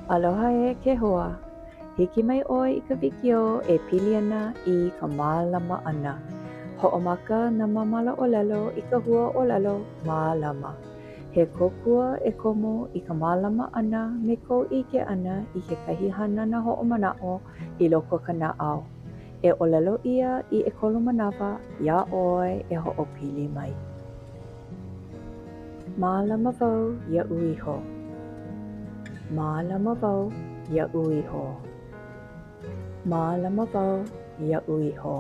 Aloha e ke hoa. Hiki mai oi I ka wikio e pili ana I ka mālama ana. Ho'omaka na mamala olelo I ka hua olelo mālama. He kōkua e komo I ka mālama ana me kou ike ana I kekahi hanana ho'omana'o I loko ka na'au. E olelo ia I ʻekolu manawa ia ʻoe e ho'opili mai. Mālama wau iaʻu iho. Mālama wau iaʻu iho. Mālama wau iaʻu iho.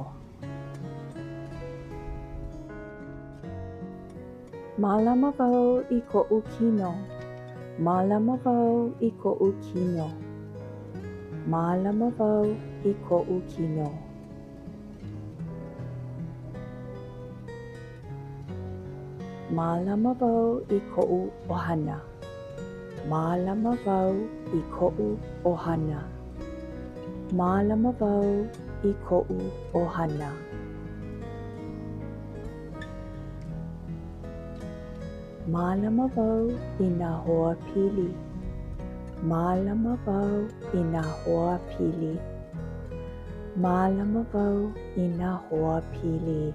Mālama wau I koʻu kino. Mālama wau I koʻu kino. Mālama wau I koʻu kino. Mālama wau I koʻu ʻohana. Mālama wau I koʻu ʻohana. Mālama wau I koʻu ʻohana. Mālama wau I nā hoa pili. Mālama wau I nā hoa pili. Mālama wau I nā hoa pili.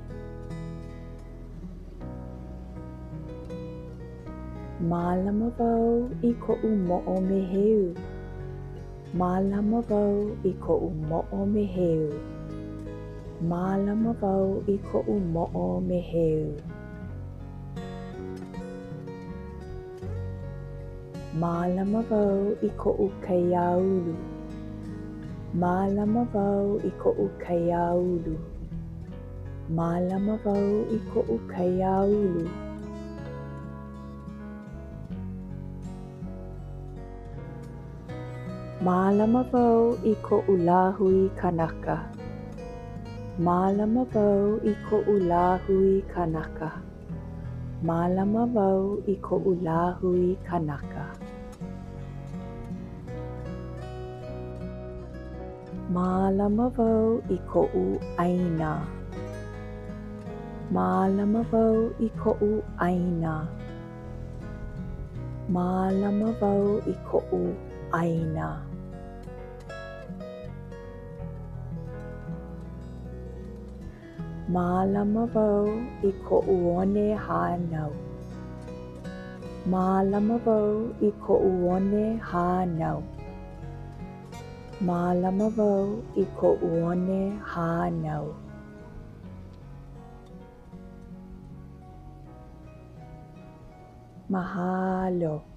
Mālama wau I koʻu moʻo meheu. Mālama wau I koʻu moʻo meheu. Mālama wau I koʻu moʻo meheu. Mālama wau I koʻu kaiāulu. Mālama wau I koʻu kaiāulu. Mālama wau I koʻu kaiāulu. Mālama wau I koʻu lāhui kanaka. Mālama wau I koʻu lāhui kanaka. Mālama wau I koʻu lāhui kanaka. Mālama wau I koʻu ʻaina. Mālama wau I koʻu ʻaina. Mālama wau I koʻu ʻaina. Mālama wau I koʻu one hānau. Mālama wau I koʻu one hānau. Mālama wau I koʻu one hānau. Mahalo.